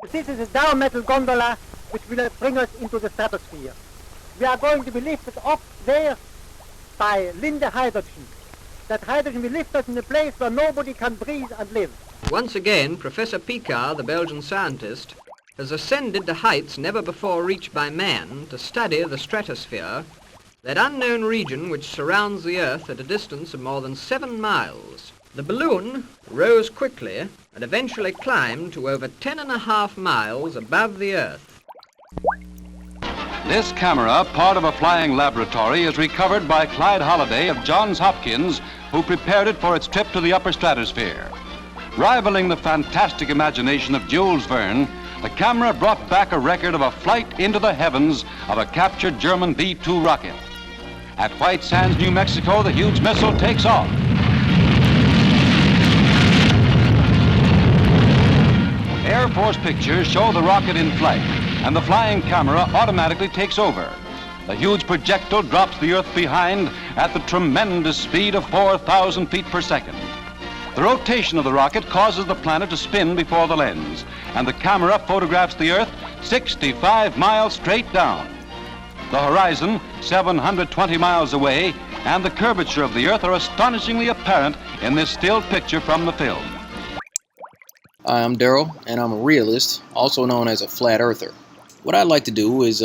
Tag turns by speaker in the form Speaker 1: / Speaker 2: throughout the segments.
Speaker 1: This is a down metal gondola which will bring us into the stratosphere. We are going to be lifted up there by Linde hydrogen. That hydrogen will lift us in a place where nobody can breathe and live.
Speaker 2: Once again, Professor Picard, the Belgian scientist, has ascended to heights never before reached by man to study the stratosphere, that unknown region which surrounds the Earth at a distance of more than 7 miles. The balloon rose quickly and eventually climbed to over 10.5 miles above the Earth.
Speaker 3: This camera, part of a flying laboratory, is recovered by Clyde Holliday of Johns Hopkins, who prepared it for its trip to the upper stratosphere. Rivaling the fantastic imagination of Jules Verne, the camera brought back a record of a flight into the heavens of a captured German V-2 rocket. At White Sands, New Mexico, the huge missile takes off. Air Force pictures show the rocket in flight, and the flying camera automatically takes over. The huge projectile drops the Earth behind at the tremendous speed of 4,000 feet per second. The rotation of the rocket causes the planet to spin before the lens, and the camera photographs the Earth 65 miles straight down. The horizon, 720 miles away, and the curvature of the Earth are astonishingly apparent in this still picture from the film.
Speaker 4: Hi, I'm Daryl, and I'm a realist, also known as a flat earther. What I'd like to do is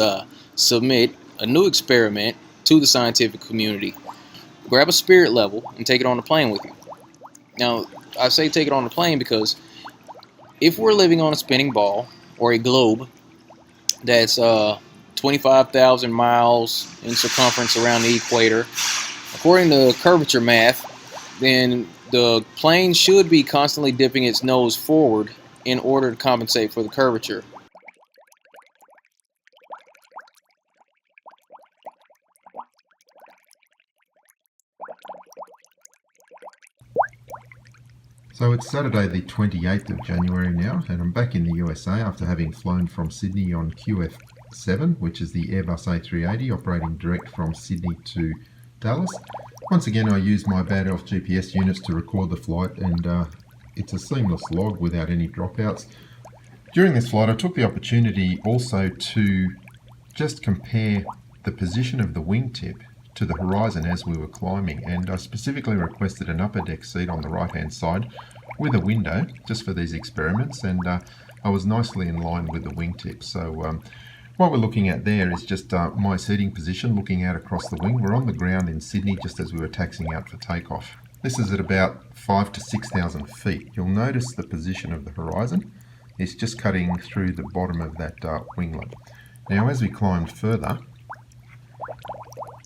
Speaker 4: submit a new experiment to the scientific community. Grab a spirit level and take it on the plane with you. Now, I say take it on the plane because if we're living on a spinning ball or a globe that's 25,000 miles in circumference around the equator, according to curvature math, then the plane should be constantly dipping its nose forward in order to compensate for the curvature.
Speaker 5: So it's Saturday the 28th of January now, and I'm back in the USA after having flown from Sydney on QF7, which is the Airbus A380 operating direct from Sydney to Dallas. Once again, I used my Bad Elf GPS units to record the flight, and it's a seamless log without any dropouts. During this flight, I took the opportunity also to just compare the position of the wingtip to the horizon as we were climbing, and I specifically requested an upper deck seat on the right hand side with a window just for these experiments, and I was nicely in line with the wingtip. So what we're looking at there is just my seating position looking out across the wing. We're on the ground in Sydney just as we were taxiing out for takeoff. This is at about 5,000 to 6,000 feet. You'll notice the position of the horizon is just cutting through the bottom of that winglet. Now as we climbed further,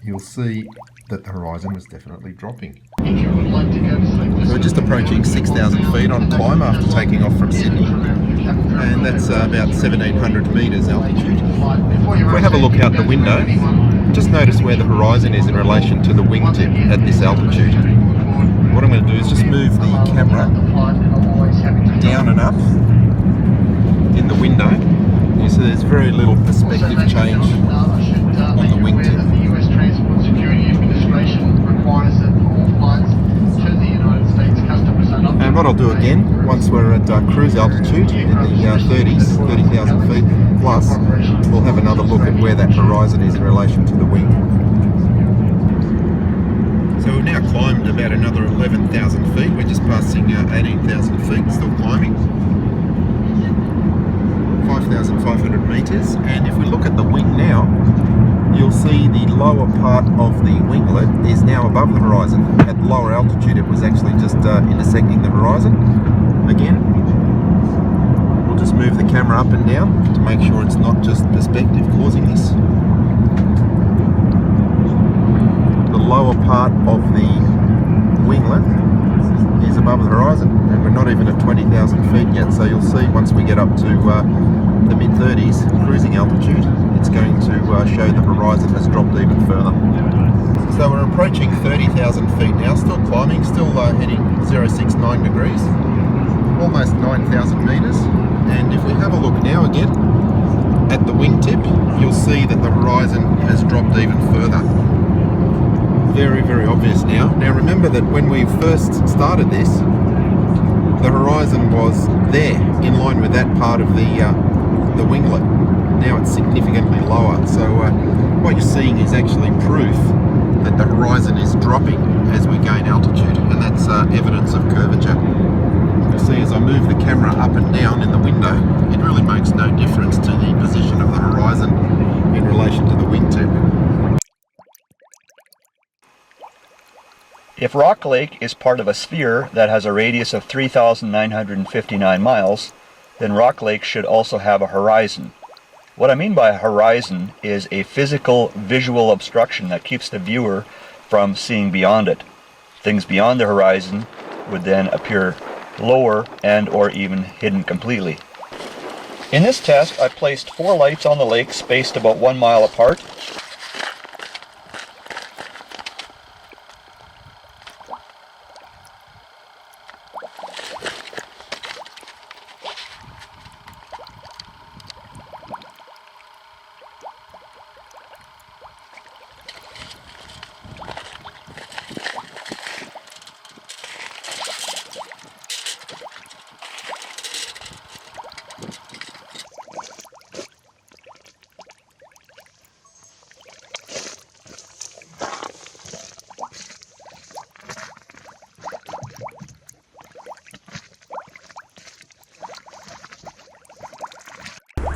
Speaker 5: you'll see that the horizon was definitely dropping. So we're just approaching 6,000 feet on climb after taking off from Sydney, and that's about 1,700 metres altitude. If we have a look out the window, just notice where the horizon is in relation to the wingtip at this altitude. What I'm going to do is just move the camera down and up in the window. You see there's very little perspective change on the wingtip. And what I'll do again, once we're at cruise altitude in the 30,000 feet plus, we'll have another look at where that horizon is in relation to the wing. So we've now climbed about another 11,000 feet. We're just passing 18,000 feet, still climbing. 5,500 metres, and if we look at the wing now, you'll see the lower part of the winglet is now above the horizon. At lower altitude it was actually just intersecting the horizon. Again, we'll just move the camera up and down to make sure it's not just perspective causing this. The lower part of the winglet is above the horizon, and we're not even at 20,000 feet yet, so you'll see once we get up to the mid-30s cruising altitude, it's going to show the horizon has dropped even further. So we're approaching 30,000 feet now, still climbing, still heading 069 degrees, almost 9,000 metres, and if we have a look now again at the wingtip, you'll see that the horizon has dropped even further. Very, very obvious now. Now remember that when we first started this, the horizon was there, in line with that part of the winglet. Now it's significantly lower, so what you're seeing is actually proof that the horizon is dropping as we gain altitude, and that's evidence of curvature. You see, as I move the camera up and down in the window, it really makes no difference to the position of the horizon in relation to the wingtip.
Speaker 6: If Rock Lake is part of a sphere that has a radius of 3,959 miles, then Rock Lake should also have a horizon. What I mean by a horizon is a physical visual obstruction that keeps the viewer from seeing beyond it. Things beyond the horizon would then appear lower and or even hidden completely. In this test, I placed 4 lights on the lake spaced about 1 mile apart.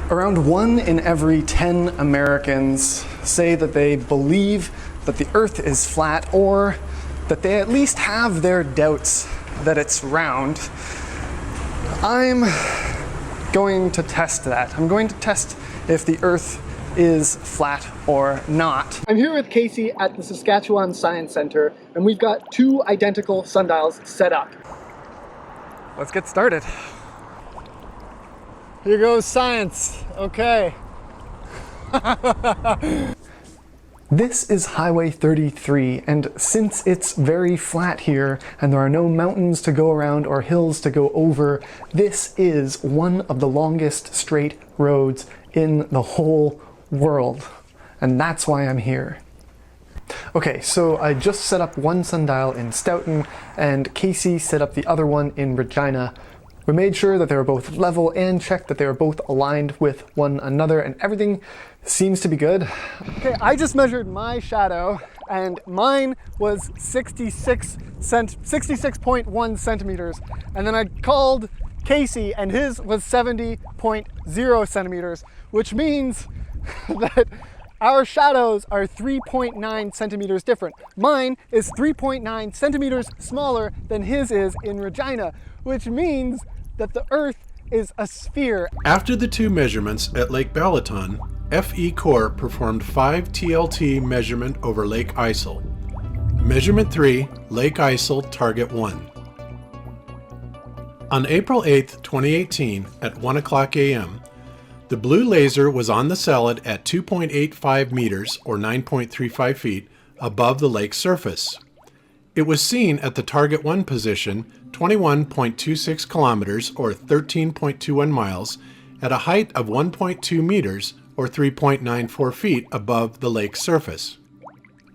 Speaker 7: Around 1 in every 10 Americans say that they believe that the Earth is flat, or that they at least have their doubts that it's round. I'm going to test that. I'm going to test if the Earth is flat or not. I'm here with Casey at the Saskatchewan Science Centre, and we've got 2 identical sundials set up. Let's get started. Here goes science. Okay. This is Highway 33, and since it's very flat here and there are no mountains to go around or hills to go over, this is one of the longest straight roads in the whole world. And that's why I'm here. Okay, so I just set up one sundial in Stoughton, and Casey set up the other one in Regina. We made sure that they were both level and checked that they were both aligned with one another, and everything seems to be good. Okay, I just measured my shadow, and mine was 66.1 centimeters. And then I called Casey, and his was 70.0 centimeters, which means that our shadows are 3.9 centimeters different. Mine is 3.9 centimeters smaller than his is in Regina, which means that the Earth is a sphere.
Speaker 8: After the 2 measurements at Lake Balaton, FE Corps performed 5 TLT measurement over Lake Isle. Measurement 3, Lake Isle, Target 1. On April 8, 2018, at 1 o'clock a.m., the blue laser was on the salad at 2.85 meters, or 9.35 feet, above the lake's surface. It was seen at the Target 1 position, 21.26 kilometers, or 13.21 miles, at a height of 1.2 meters, or 3.94 feet above the lake's surface.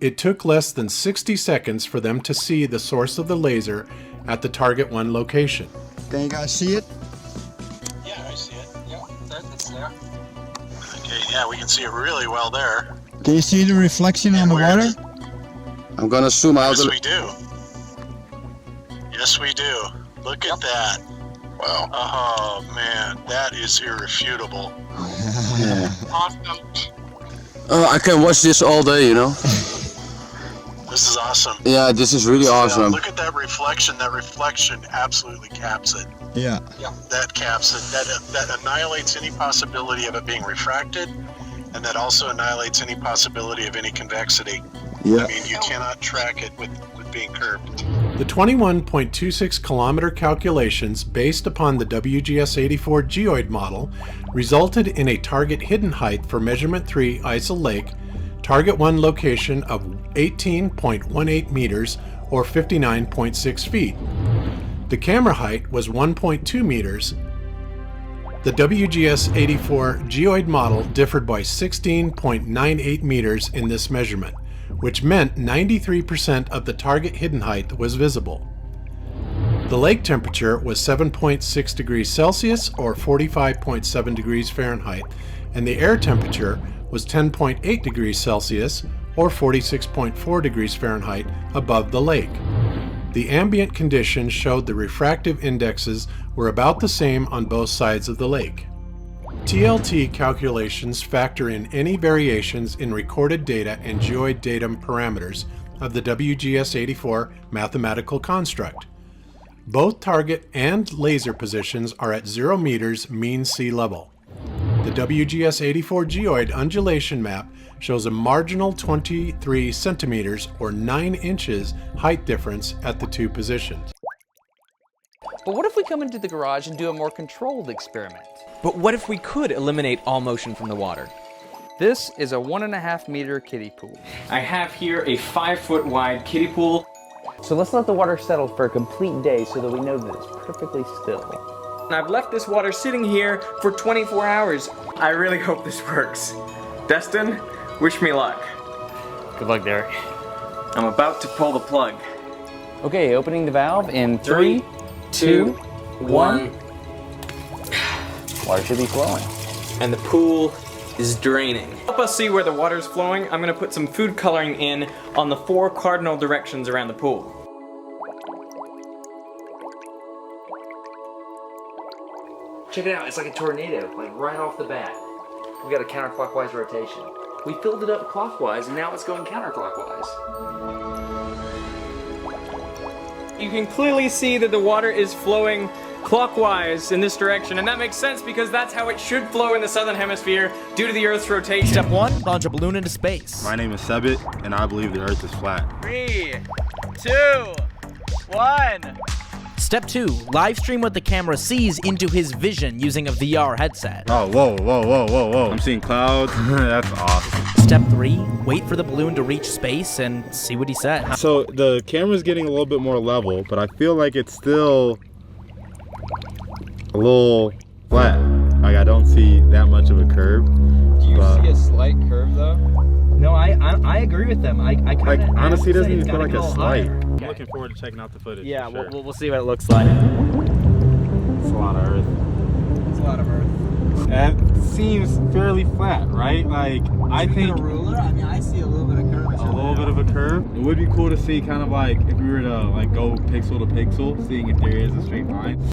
Speaker 8: It took less than 60 seconds for them to see the source of the laser at the Target 1 location.
Speaker 9: Can you guys see it?
Speaker 10: Yeah, I see it. Yeah, it's there. Okay, yeah, we can see it really well there.
Speaker 9: Can you see the reflection on the water?
Speaker 11: I'm gonna zoom out.
Speaker 10: Yes, we do. Yes, we do. Look at that.
Speaker 11: Wow.
Speaker 10: Oh, man, that is irrefutable.
Speaker 11: Yeah.
Speaker 10: Awesome.
Speaker 11: I can watch this all day, you know.
Speaker 10: This is awesome.
Speaker 11: Yeah, this is really awesome.
Speaker 10: Look at that reflection. That reflection absolutely caps it.
Speaker 9: Yeah.
Speaker 10: Yeah, that caps it. That annihilates any possibility of it being refracted, and that also annihilates any possibility of any convexity.
Speaker 11: Yeah.
Speaker 10: I mean, you cannot track it with being curved.
Speaker 8: The 21.26 kilometer calculations based upon the WGS-84 geoid model resulted in a target hidden height for measurement 3 Isle Lake, target 1 location of 18.18 meters, or 59.6 feet. The camera height was 1.2 meters. The WGS-84 geoid model differed by 16.98 meters in this measurement, which meant 93% of the target hidden height was visible. The lake temperature was 7.6 degrees Celsius or 45.7 degrees Fahrenheit, and the air temperature was 10.8 degrees Celsius or 46.4 degrees Fahrenheit above the lake. The ambient conditions showed the refractive indexes were about the same on both sides of the lake. TLT calculations factor in any variations in recorded data and geoid datum parameters of the WGS-84 mathematical construct. Both target and laser positions are at 0 meters mean sea level. The WGS-84 geoid undulation map shows a marginal 23 centimeters or 9 inches height difference at the two positions.
Speaker 12: But what if we come into the garage and do a more controlled experiment?
Speaker 13: But what if we could eliminate all motion from the water?
Speaker 12: This is a 1.5 meter kiddie pool.
Speaker 13: I have here a 5-foot wide kiddie pool.
Speaker 12: So let's let the water settle for a complete day so that we know that it's perfectly still.
Speaker 13: And I've left this water sitting here for 24 hours. I really hope this works. Destin, wish me luck.
Speaker 12: Good luck, Derek.
Speaker 13: I'm about to pull the plug.
Speaker 12: Okay, opening the valve in 3, 2, 1. Water should be flowing.
Speaker 13: And the pool is draining. To help us see where the water's flowing, I'm gonna put some food coloring in on the 4 cardinal directions around the pool. Check it out, it's like a tornado, like right off the bat. We got a counterclockwise rotation. We filled it up clockwise and now it's going counterclockwise. You can clearly see that the water is flowing clockwise in this direction, and that makes sense because that's how it should flow in the southern hemisphere due to the Earth's rotation.
Speaker 14: Step 1, launch a balloon into space.
Speaker 15: My name is Sebit, and I believe the Earth is flat.
Speaker 14: 3, 2, 1. Step 2, live stream what the camera sees into his vision using a VR headset.
Speaker 15: Oh, whoa. I'm seeing clouds. That's awesome.
Speaker 14: Step 3, wait for the balloon to reach space and see what he says.
Speaker 15: So the camera's getting a little bit more level, but I feel like it's still a little flat. Like I don't see that much of a curve.
Speaker 16: Do you see a slight curve though? No, I agree with them. I kind of
Speaker 15: like honestly, it doesn't even feel like a slight.
Speaker 16: I'm
Speaker 15: looking forward to checking out the footage.
Speaker 16: Yeah,
Speaker 15: sure.
Speaker 16: we'll see what it looks like.
Speaker 15: It's a lot of Earth.
Speaker 16: It's a lot of Earth.
Speaker 15: That seems fairly flat, right? Like I think
Speaker 16: a ruler. I mean, I see a little bit of curvature.
Speaker 15: A little bit of a curve. It would be cool to see, kind of like if we were to like go pixel to pixel, seeing if there is a straight line.